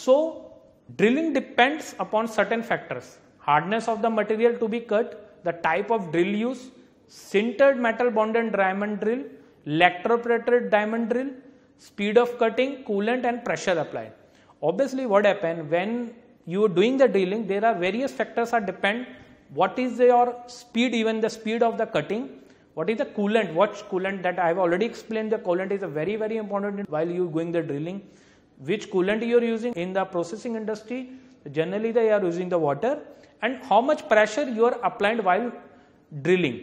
So drilling depends upon certain factors: hardness of the material to be cut, the type of drill used, sintered metal bonded diamond drill, electroplated diamond drill, speed of cutting, coolant and pressure applied. Obviously what happens when you are doing the drilling, there are various factors are depend. What is your speed, even the speed of the cutting, what is the coolant, what coolant, that I have already explained. The coolant is a very important while you going the drilling. Which coolant you are using in the processing industry, generally they are using the water, and how much pressure you are applying while drilling.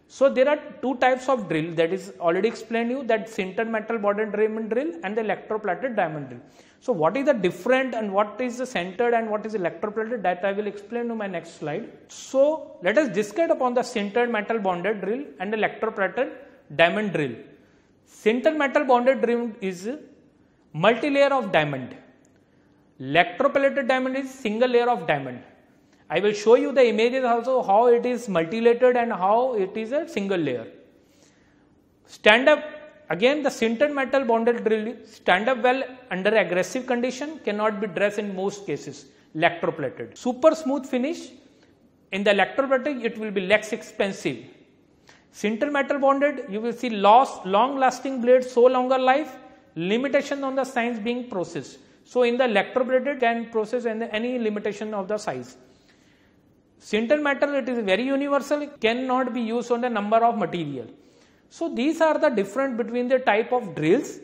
So there are two types of drill, that is already explained you, that sintered metal bonded diamond drill and the electroplated diamond drill. So what is the different and what is the sintered and what is electroplated, that I will explain in my next slide. So let us discuss upon the sintered metal bonded drill and electroplated diamond drill. Sintered metal bonded drill is multi-layer of diamond. Electroplated diamond is single layer of diamond. I will show you the images also how it is multilayered and how it is a single layer. Stand up, again the sintered metal bonded drill stand up well under aggressive condition, cannot be dressed in most cases. Electroplated. Super smooth finish. In the electroplated it will be less expensive. Sintered metal bonded, you will see long lasting blades, so longer life, limitation on the size being processed. So in the electroplated can process any limitation of the size. Sintered metal, it is very universal, it cannot be used on the number of material. So these are the difference between the type of drills.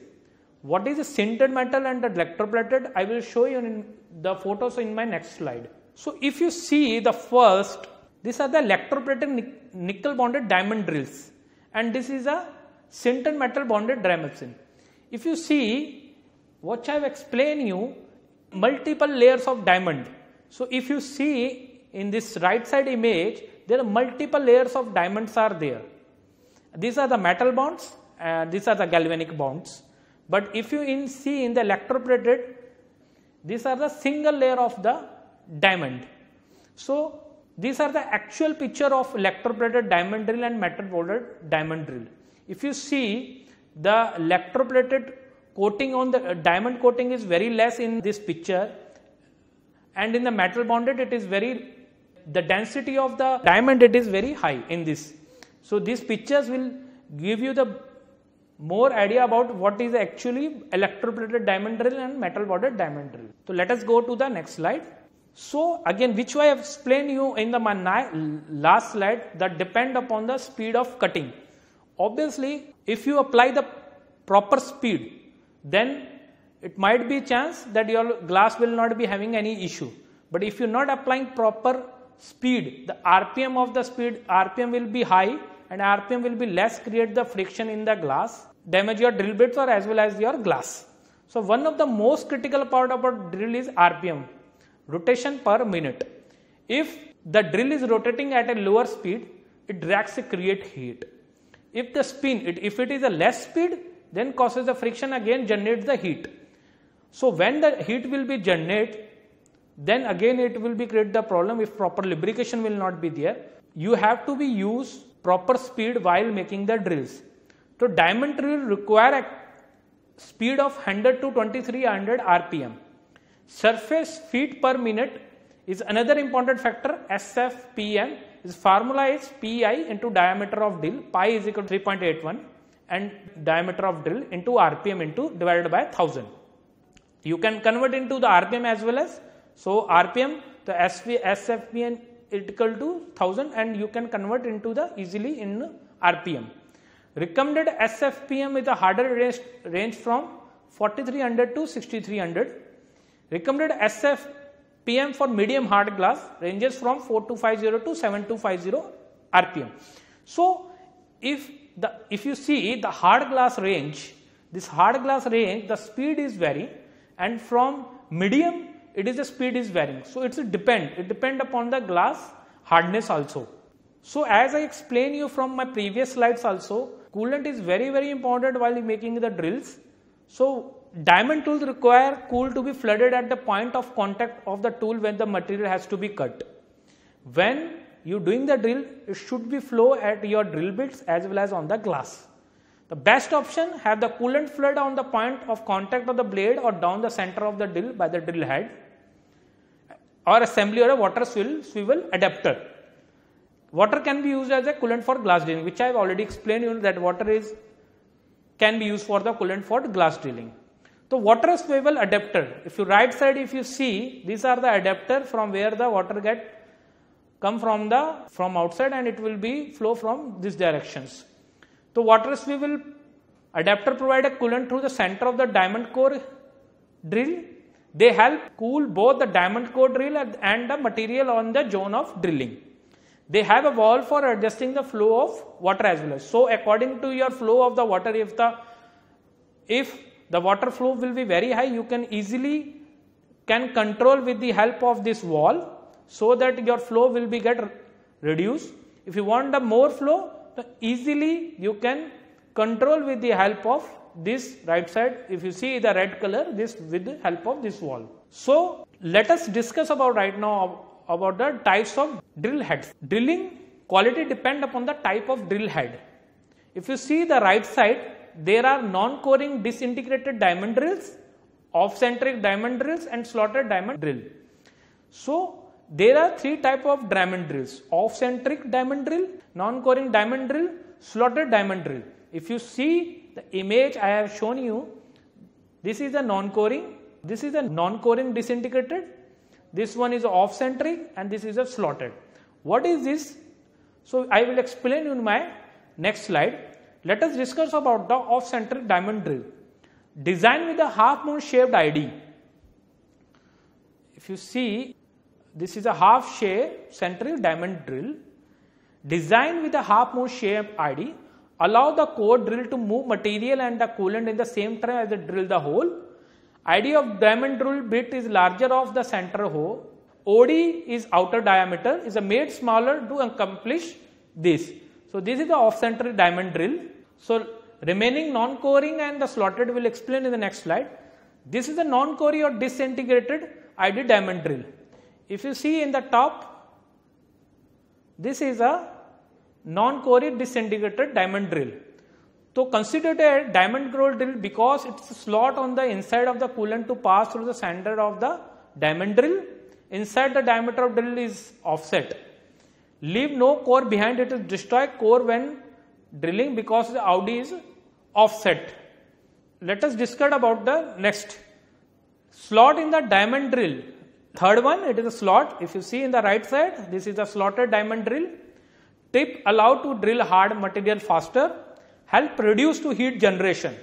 What is the sintered metal and the electroplated, I will show you in the photos in my next slide. So if you see the first, these are the electroplated nickel bonded diamond drills, and this is a sintered metal bonded diamond. If you see what I have explained you, multiple layers of diamond. So if you see in this right side image, there are multiple layers of diamonds are there. These are the metal bonds and these are the galvanic bonds. But if you see in the electroplated, these are the single layer of the diamond. So these are the actual picture of electroplated diamond drill and metal bonded diamond drill. If you see, the electroplated coating on the diamond coating is very less in this picture, and in the metal bonded it is the density of the diamond it is very high in this. So these pictures will give you the more idea about what is actually electroplated diamond drill and metal bonded diamond drill. So let us go to the next slide. So again, which I have explained you in the last slide, that depend upon the speed of cutting. Obviously, if you apply the proper speed, then it might be a chance that your glass will not be having any issue. But if you are not applying proper speed, the RPM of the speed, RPM will be high and RPM will be less, create the friction in the glass, damage your drill bits or as well as your glass. So one of the most critical part about drill is RPM, rotation per minute. If the drill is rotating at a lower speed, it drags to create heat. If the spin, if it is a less speed, then causes the friction, again generates the heat. So when the heat will be generated, then again it will be create the problem if proper lubrication will not be there. You have to be use proper speed while making the drills. So diamond drill require a speed of 100 to 2300 RPM. Surface feet per minute is another important factor. SFPM is formula is PI into diameter of drill, pi is equal to 3.81 and diameter of drill into RPM into divided by 1000. You can convert into the RPM as well as, so RPM, the SFPM is equal to 1000 and you can convert into the easily in RPM. Recommended SFPM is a harder range from 4300 to 6300. Recommended SFPM for medium hard glass ranges from 4250 to 7250 RPM. So if you see the hard glass range, this hard glass range, the speed is varying, and from medium it is the speed is varying. So it depend upon the glass hardness also. So as I explained you from my previous slides also, coolant is very important while making the drills. So diamond tools require cool to be flooded at the point of contact of the tool when the material has to be cut. When you doing the drill, it should be flow at your drill bits as well as on the glass. The best option, have the coolant flood on the point of contact of the blade or down the center of the drill by the drill head, or assembly or a water swivel adapter. Water can be used as a coolant for glass drilling, which I have already explained you that water can be used for the coolant for glass drilling. So water swivel adapter, if you right side, if you see, these are the adapter from where the water come from outside and it will be flow from these directions. So water swivel adapter provide a coolant through the center of the diamond core drill. They help cool both the diamond core drill and the material on the zone of drilling. They have a valve for adjusting the flow of water as well. So according to your flow of the water, if the water flow will be very high, you can easily control with the help of this valve, so that your flow will be get reduced. If you want the more flow, easily you can control with the help of this right side. If you see the red color, this with the help of this valve. So let us discuss about right now about the types of drill heads. Drilling quality depend upon the type of drill head. If you see the right side, there are non-coring disintegrated diamond drills, off-centric diamond drills and slotted diamond drill. So there are three types of diamond drills: off-centric diamond drill, non-coring diamond drill, slotted diamond drill. If you see the image I have shown you, this is a non-coring, this is a non-coring disintegrated, this one is off-centric and this is a slotted. What is this? So I will explain in my next slide. Let us discuss about the off-centric diamond drill. Designed with a half moon shaped ID. If you see, this is a half shaped centric diamond drill. Designed with a half moon shaped ID, allow the core drill to move material and the coolant in the same time as it drill the hole. ID of diamond drill bit is larger of the center hole. OD is outer diameter, is made smaller to accomplish this. So this is the off-centric diamond drill. So remaining non-coring and the slotted will explain in the next slide. This is the non-coring or disintegrated ID diamond drill. If you see in the top, this is a non-coring disintegrated diamond drill. So consider a diamond core drill because it's a slot on the inside of the coolant to pass through the center of the diamond drill. Inside the diameter of drill is offset. Leave no core behind, it is destroy core when drilling because the OD is offset. Let us discuss about the next. Slot in the diamond drill. Third one, it is a slot. If you see in the right side, this is a slotted diamond drill. Tip allow to drill hard material faster. Help reduce to heat generation.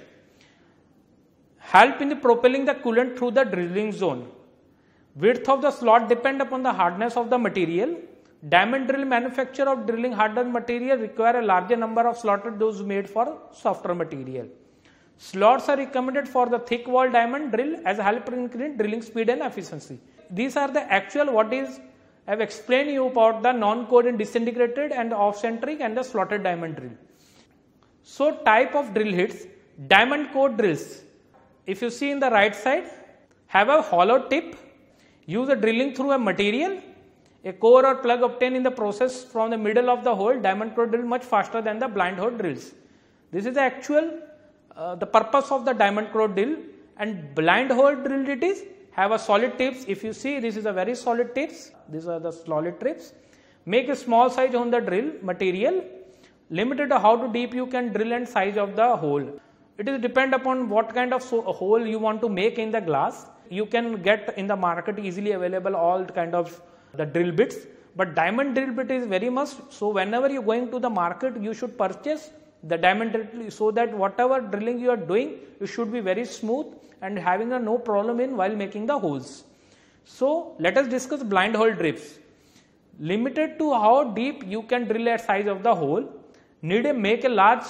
Help in the propelling the coolant through the drilling zone. Width of the slot depend upon the hardness of the material. Diamond drill manufacture of drilling hardened material require a larger number of slotted those made for softer material. Slots are recommended for the thick wall diamond drill as help increase drilling speed and efficiency. These are the actual what is I have explained you about the non-coring disintegrated and off-centric and the slotted diamond drill. So type of drill hits, diamond core drills. If you see in the right side, have a hollow tip, use a drilling through a material. A core or plug obtained in the process from the middle of the hole. Diamond core drill much faster than the blind hole drills. This is the actual the purpose of the diamond core drill, and blind hole drill it is have a solid tips. If you see, this is a very solid tips. These are the solid tips. Make a small size on the drill material. Limited to how to deep you can drill and size of the hole. It is depend upon what kind of hole you want to make in the glass. You can get in the market easily available all kind of the drill bits, but diamond drill bit is very must. So whenever you are going to the market, you should purchase the diamond drill so that whatever drilling you are doing, it should be very smooth and having no problem in while making the holes. So let us discuss blind hole drips. Limited to how deep you can drill at size of the hole. Need to make a large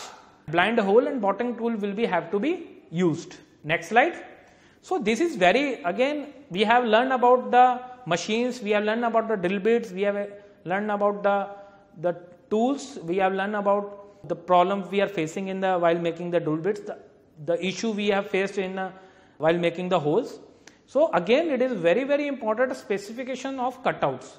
blind hole and bottom tool will be have to be used. Next slide. So this is very, again we have learned about the machines, we have learned about the drill bits, we have learned about the tools, we have learned about the problem we are facing in the while making the drill bits, the issue we have faced in while making the holes. So again it is very very important specification of cutouts.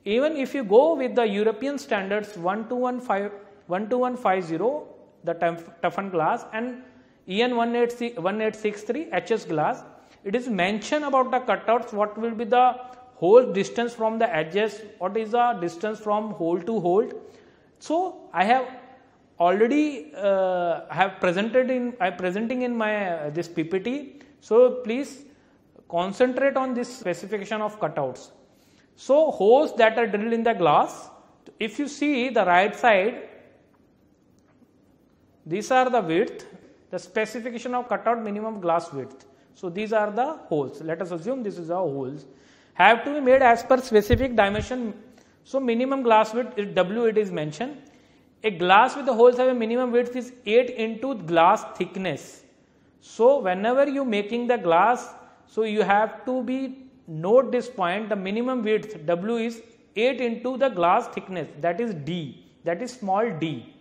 Even if you go with the European standards 12150, the toughened glass, and EN 1863 HS glass. It is mentioned about the cutouts, what will be the hole distance from the edges, what is the distance from hole to hole. So I have already presenting in my this PPT. So please concentrate on this specification of cutouts. So holes that are drilled in the glass, if you see the right side, these are the width, the specification of cutout minimum glass width. So these are the holes. Let us assume this is our holes. Have to be made as per specific dimension. So minimum glass width is W, it is mentioned. A glass with the holes have a minimum width is 8 into glass thickness. So whenever you making the glass, so you have to be note this point, the minimum width W is 8 into the glass thickness, that is D, that is small d.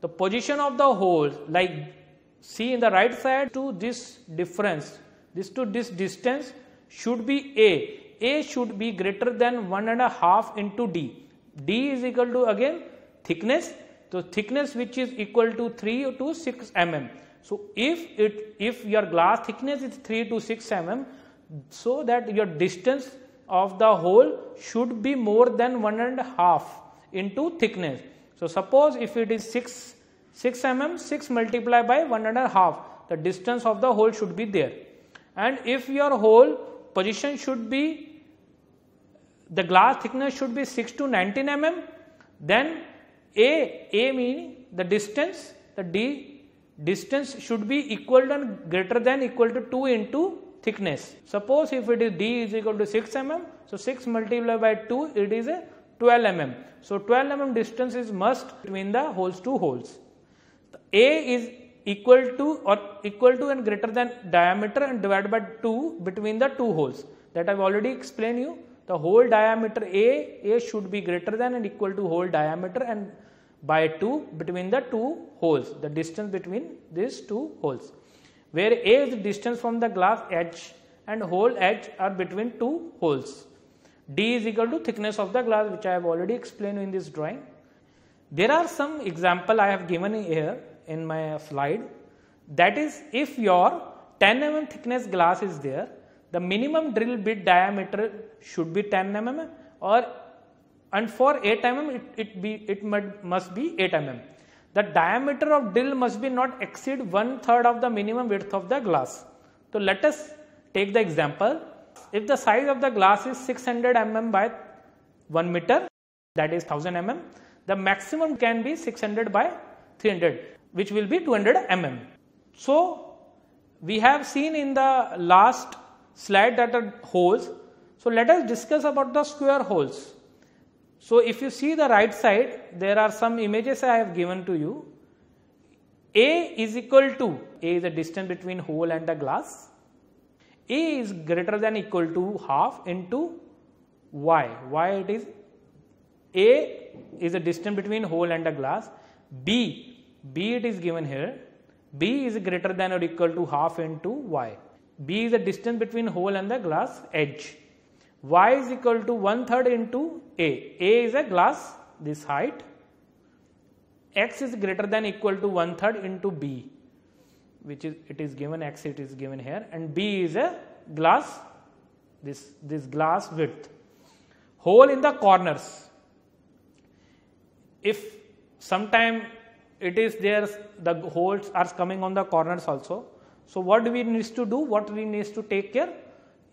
The position of the hole, like see in the right side to this difference, this to this distance should be A. A should be greater than 1.5 into D. D is equal to again thickness. So thickness which is equal to 3 to 6 mm. So if your glass thickness is 3 to 6 mm, so that your distance of the hole should be more than 1.5 into thickness. So suppose if it is 6 mm, 6 multiplied by 1.5, the distance of the hole should be there. And if your hole position should be, the glass thickness should be 6 to 19 mm, then A meaning the distance, the D distance should be equal and greater than equal to 2 into thickness. Suppose if it is D is equal to 6 mm, so 6 multiplied by 2, it is a 12 mm. So 12 mm distance is must between the holes to holes. A is equal to and greater than diameter and divided by 2 between the two holes. That I have already explained you. The hole diameter A should be greater than and equal to hole diameter and by 2 between the two holes, the distance between these two holes, where A is the distance from the glass edge and hole edge are between two holes. D is equal to thickness of the glass, which I have already explained in this drawing. There are some example I have given here in my slide. That is, if your 10 mm thickness glass is there, the minimum drill bit diameter should be 10 mm and for 8 mm it must be 8 mm. The diameter of drill must be not exceed 1/3 of the minimum width of the glass. So let us take the example. If the size of the glass is 600 mm by 1 meter, that is 1000 mm, the maximum can be 600 by 300, which will be 200 mm. So we have seen in the last slide that are holes. So let us discuss about the square holes. So if you see the right side, there are some images I have given to you. A is equal to, A is the distance between hole and the glass. A is greater than equal to half into Y. Why it is? A is the distance between hole and the glass. B it is given here. B is greater than or equal to half into Y. B is the distance between hole and the glass edge. Y is equal to 1/3 into A. A is a glass, this height. X is greater than equal to 1/3 into B, which is, it is given X, it is given here, and B is a glass, this glass width. Hole in the corners. If sometime it is there, the holes are coming on the corners also. So what do we need to do? What we need to take care?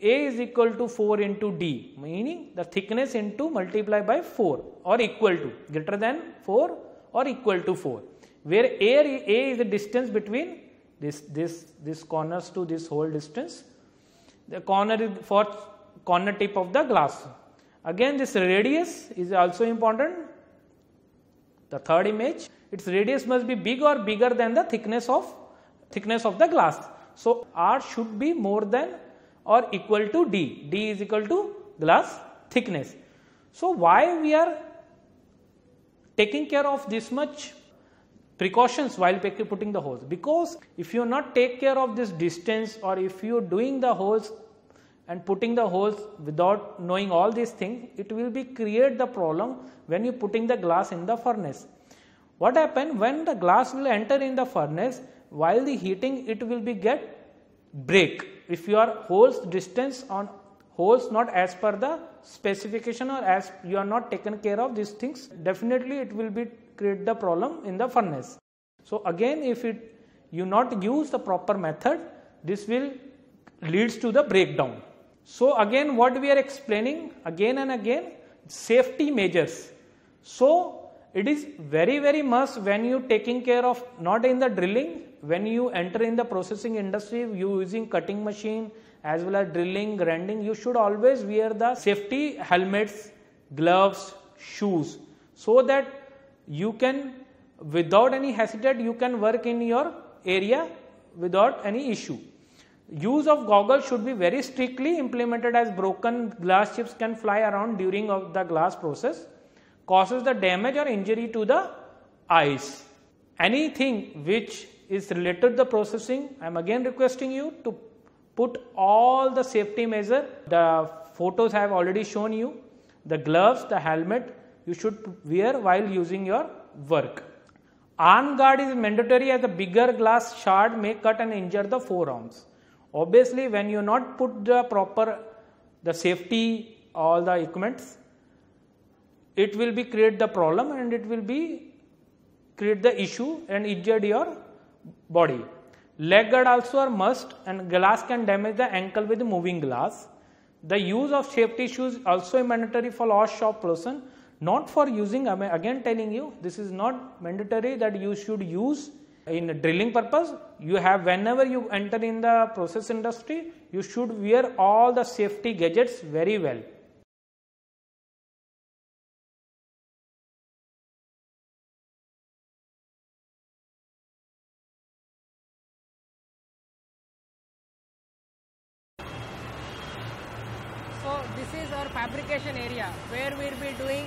A is equal to 4 into D, meaning the thickness into multiply by 4 or equal to, greater than 4 or equal to 4, where A is the distance between this corners to this whole distance. The corner is for corner tip of the glass. Again, this radius is also important. The third image, its radius must be big or bigger than the thickness of the glass. So R should be more than or equal to D. D is equal to glass thickness. So why we are taking care of this much precautions while putting the holes? Because if you not take care of this distance, or if you are doing the holes and putting the holes without knowing all these things, it will be create the problem when you putting the glass in the furnace. What happen when the glass will enter in the furnace, while the heating it will be get break. If your holes distance on holes not as per the specification or as you are not taken care of these things, definitely it will be create the problem in the furnace. So again, if you not use the proper method, this will leads to the breakdown. So again, what we are explaining again and again, safety measures. So it is very must when you taking care of, not in the drilling, when you enter in the processing industry, you using cutting machine as well as drilling, grinding, you should always wear the safety helmets, gloves, shoes, so that you can without any hesitate you can work in your area without any issue. Use of goggles should be very strictly implemented, as broken glass chips can fly around during of the glass process, causes the damage or injury to the eyes. Anything which is related to the processing, I am again requesting you to put all the safety measure. The photos I have already shown you. The gloves, the helmet you should wear while using your work. Arm guard is mandatory, as the bigger glass shard may cut and injure the forearms. Obviously, when you not put the proper the safety, all the equipments, it will be create the problem and it will be create the issue and injure your body. Leg guard also are must, and glass can damage the ankle with moving glass. The use of safety shoes also mandatory for all shop person, not for using, I am again telling you, this is not mandatory that you should use in drilling purpose. You have, whenever you enter in the process industry, you should wear all the safety gadgets very well. So this is our fabrication area where we will be doing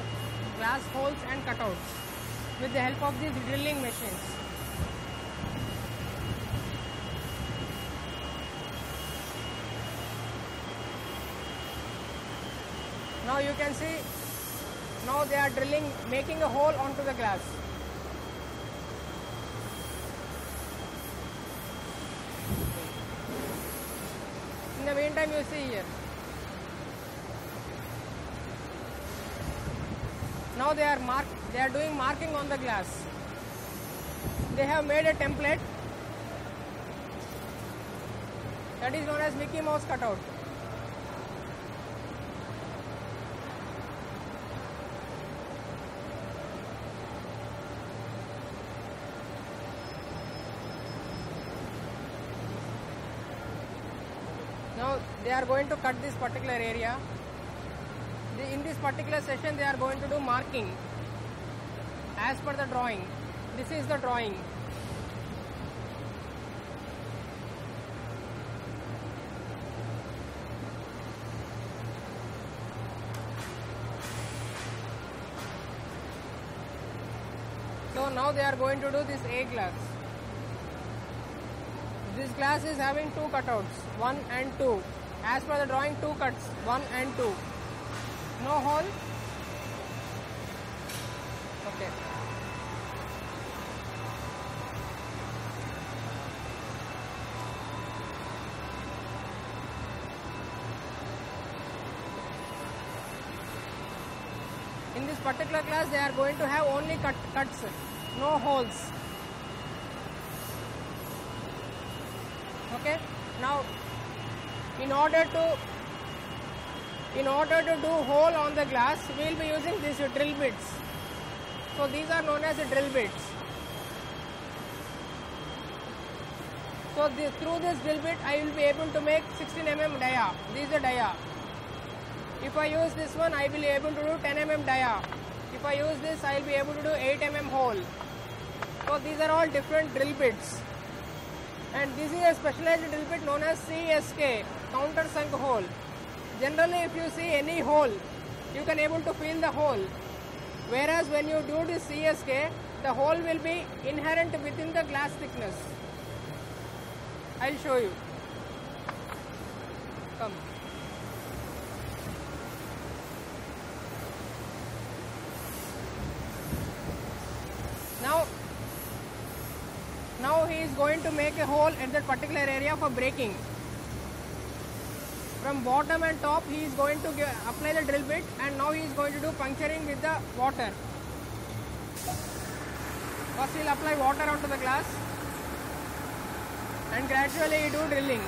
glass holes and cutouts with the help of these drilling machines. Now you can see, now they are drilling, making a hole onto the glass. In the meantime, you see here. Now they are doing marking on the glass. They have made a template that is known as Mickey Mouse cutout. Now they are going to cut this particular area. In this particular session they are going to do marking as per the drawing. This is the drawing. So now they are going to do this A glass. This glass is having two cutouts, 1 and 2. As per the drawing, 2 cuts, 1 and 2. No hole. Okay. In this particular class, they are going to have only cuts, no holes. Okay. Now, in order to do hole on the glass, we will be using these drill bits. So these are known as drill bits. So through this drill bit, I will be able to make 16 mm dia. This is the dia. If I use this one, I will be able to do 10 mm dia. If I use this, I will be able to do 8 mm hole. So these are all different drill bits. And this is a specialized drill bit known as CSK, counter sunk hole. Generally, if you see any hole, you can able to feel the hole. Whereas when you do this CSK, the hole will be inherent within the glass thickness. I'll show you. Come. Now, Now he is going to make a hole at that particular area for breaking. From bottom and top he is going to apply the drill bit, and now he is going to do puncturing with the water. First he will apply water onto the glass and gradually do drilling.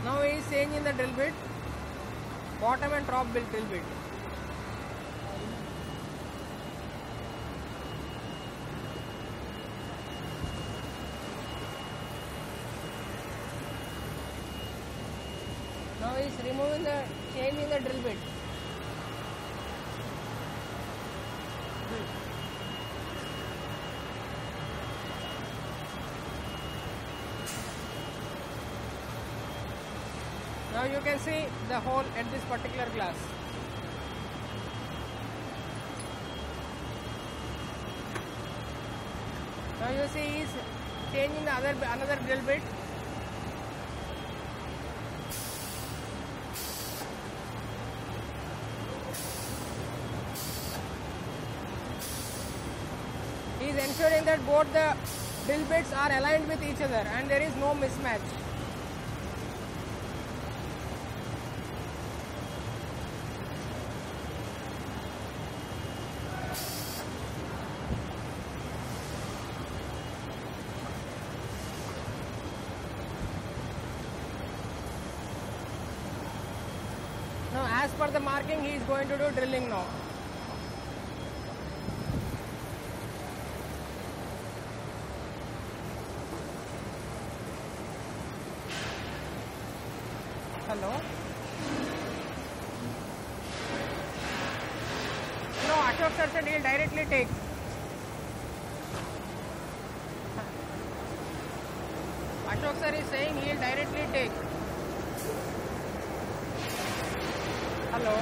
Now he is changing the drill bit, bottom and top drill bit. Now he is changing the drill bit. Now you can see the hole at this particular glass. Now you see he is changing the another drill bit. He is ensuring that both the drill bits are aligned with each other and there is no mismatch. Now as per the marking he is going to do drilling now. Hello? No, Ashok sir said he will directly take. Ashok sir is saying he will directly take. Hello?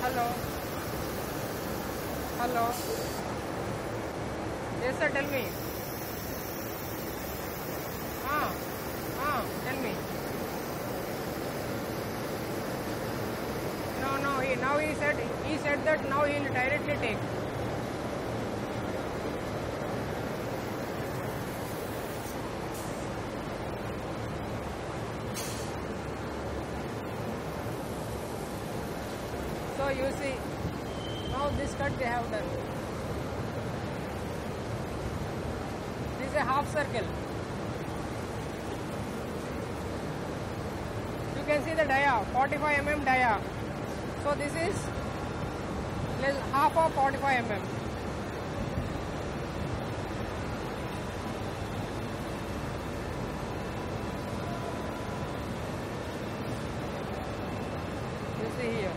Hello? Hello? Yes sir, tell me. Tell me. No, now he said that now he will directly take. So you see, now this cut they have done. This is a half circle. You can see the dia, 45 mm dia. So this is half of 45 mm. You see here.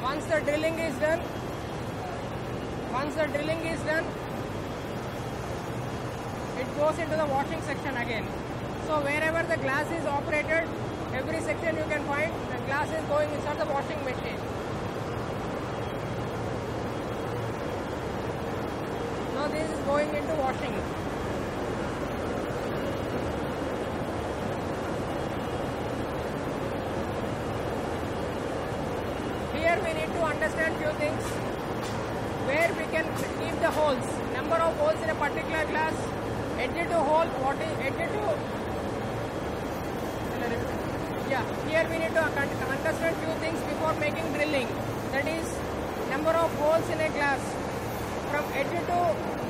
Once the drilling is done, it goes into the washing section again. So wherever the glass is operated, every section you can find the glass is going inside the washing machine. Now this is going into washing. Here we need to understand few things, where we can keep the holes, number of holes in a particular glass, edge to hole, what is edge to, here we need to understand few things before making drilling, that is number of holes in a glass, from edge to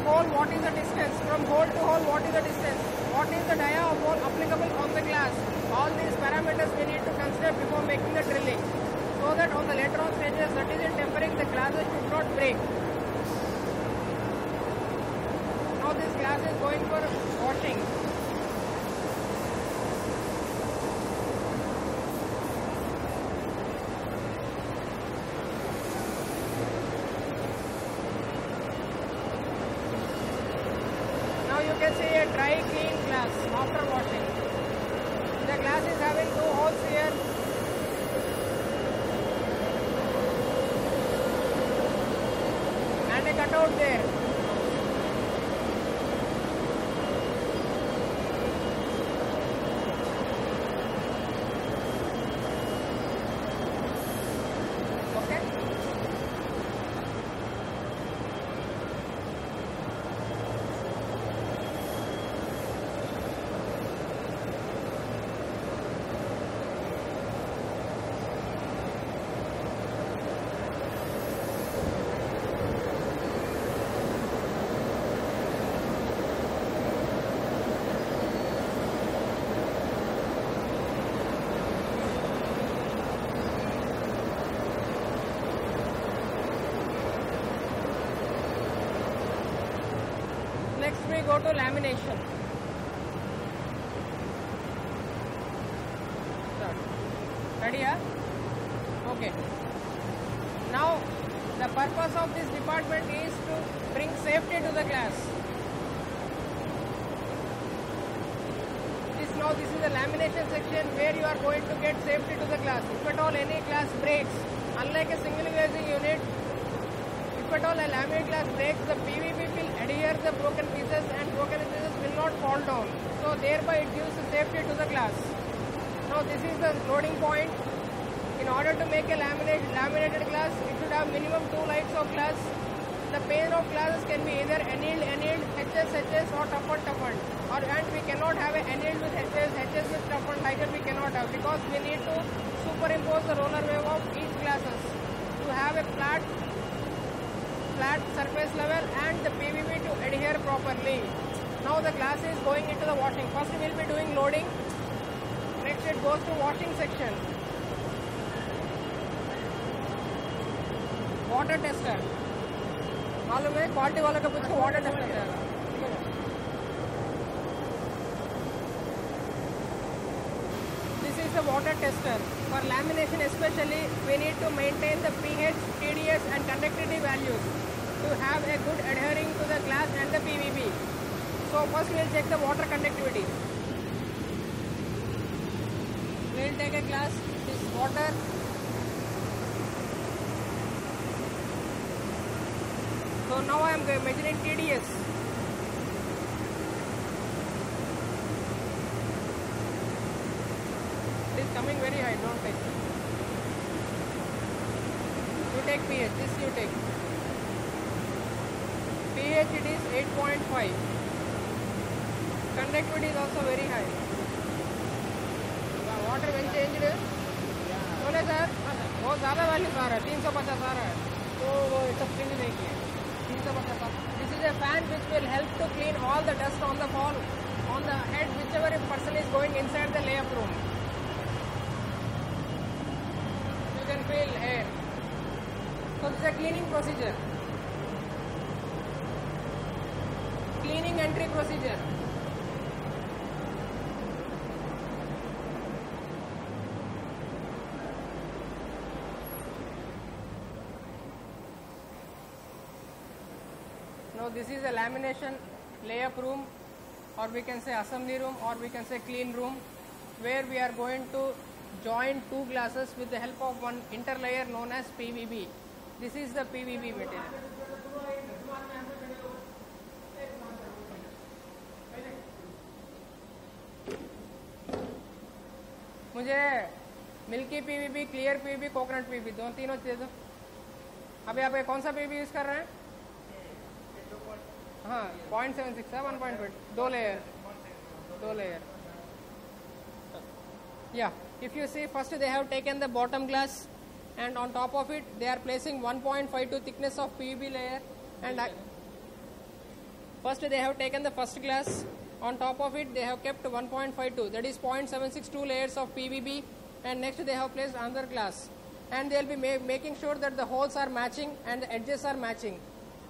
hole what is the distance, from hole to hole what is the distance, what is the dia of hole applicable on the glass, all these parameters we need to consider before making the drilling. So that on the later on stages, that is in tempering, the glasses should not break. Now this glass is going for washing. Now you can see a dry clean glass after washing. the glass is having 2 holes here. And a cutout there. Okay. Next we go to lamination. Start. Ready? Okay. Now the purpose of this department is to bring safety to the class. This is the lamination section where you are going to get safety to the class. If at all any class breaks, unlike a single glazing unit, if at all a laminate glass breaks, the PVB will adhere the broken pieces and broken pieces will not fall down. So thereby it gives safety to the glass. Now this is the loading point. In order to make a laminated glass, it should have minimum 2 lights of glass. The pane of glasses can be either annealed, HS, or toughened. And we cannot have an annealed with HS with toughened like that we cannot have, because we need to superimpose the roller wave of each glasses to have a flat surface level and the PVB to adhere properly. Now the glass is going into the washing. First we will be doing loading. Next it goes to washing section. Water tester. मालूम है quality वाला का पूछ water tester है. This is the water tester. For lamination especially, we need to maintain the pH, TDS and conductivity values to have a good adhering to the glass and the PVB. So first we will check the water conductivity. We will take a glass, this water. So now I am measuring TDS. It is coming very high, don't take. You take pH, this you take. pH it is 8.5. Conductivity is also very high. Water when changed? बोले sir बहुत ज़्यादा values आ रहा है, 350 आ रहा है, तो वो सब नहीं किया. This is a fan which will help to clean all the dust on the wall, on the head, whichever a person is going inside the layup room. You can feel air. So this is a cleaning procedure. Cleaning entry procedure. Now this is a lamination layup room, or we can say assembly room, or we can say clean room, where we are going to join 2 glasses with the help of one interlayer known as PVB. This is the PVB material. मुझे milky PVB, clear PVB, coconut PVB तीनों दे दो. अभी आप कौन सा PVB use कर रहे हैं? हाँ 0.76 है 1.8 2 layer. Yeah, if you see, first they have taken the bottom glass and on top of it they are placing 1.52 thickness of PVB layer, and first they have taken the first glass, on top of it they have kept 1.52, that is 0.762 layers of PVB, and next they have placed another glass, and they will be making sure that the holes are matching and the edges are matching.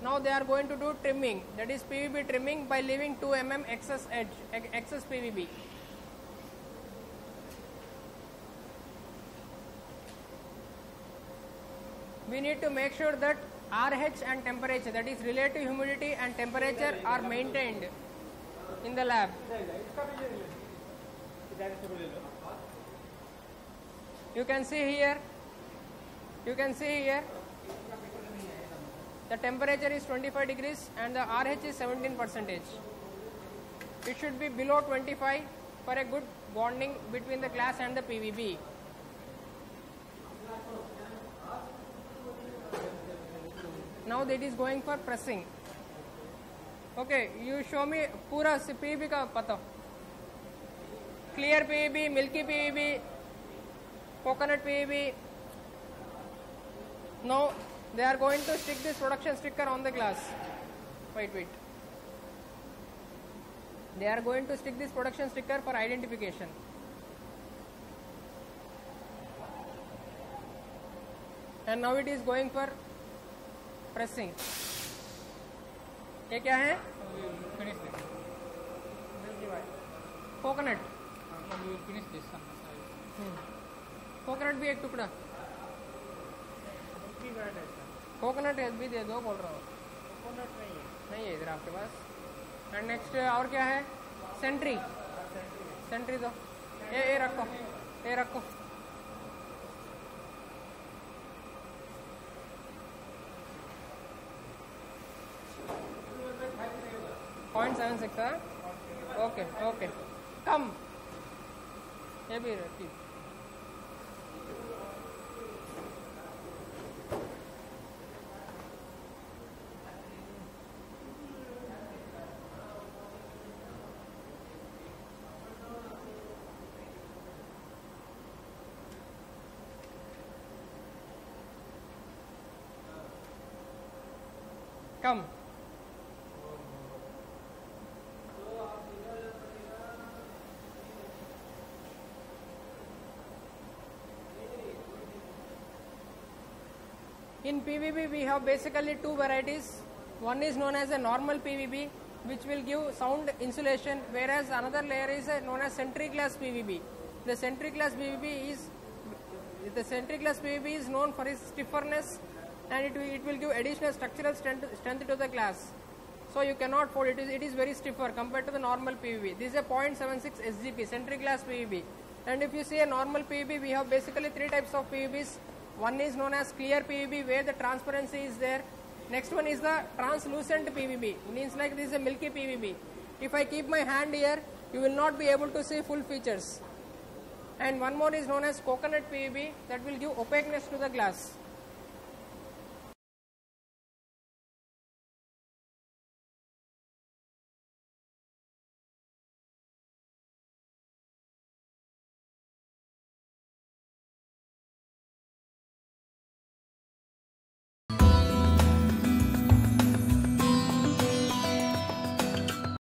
Now they are going to do trimming, that is PVB trimming, by leaving 2 mm excess edge, excess PVB. We need to make sure that RH and temperature, that is relative humidity and temperature, are maintained in the lab. You can see here. You can see here. The temperature is 25 degrees and the RH is 17%. It should be below 25 for a good bonding between the glass and the PVB. Now that is going for pressing. Okay, you show me पूरा PVB का पता. Clear PVB, milky PVB, coconut PVB. Now they are going to stick this production sticker on the glass. Wait. They are going to stick this production sticker for identification. And now it is going for pressing. ये क्या है? Coconut. Coconut भी एक टुकड़ा. Coconut भी दे दो बोल रहा हूँ. कोकोनट नहीं है इधर आपके पास. एंड नेक्स्ट और क्या है? सेंट्री. सेंट्री दो. ये रखो. 0.76 है. ओके. कम. ये भी रखी. कम. In PVB we have basically two varieties. One is known as a normal PVB, which will give sound insulation, whereas another layer is known as centric glass PVB. The centric glass PVB is known for its stiffness, and it will give additional structural strength to the glass. So you cannot fold it. It is very stiffer compared to the normal PVB. This is a 0.76 SGP, centric glass PVB. And if you see a normal PVB, we have basically three types of PVBs. One is known as clear PVB, where the transparency is there. Next one is the translucent PVB, means like this is a milky PVB. If I keep my hand here, you will not be able to see full features. And one more is known as coconut PVB, that will give opaqueness to the glass.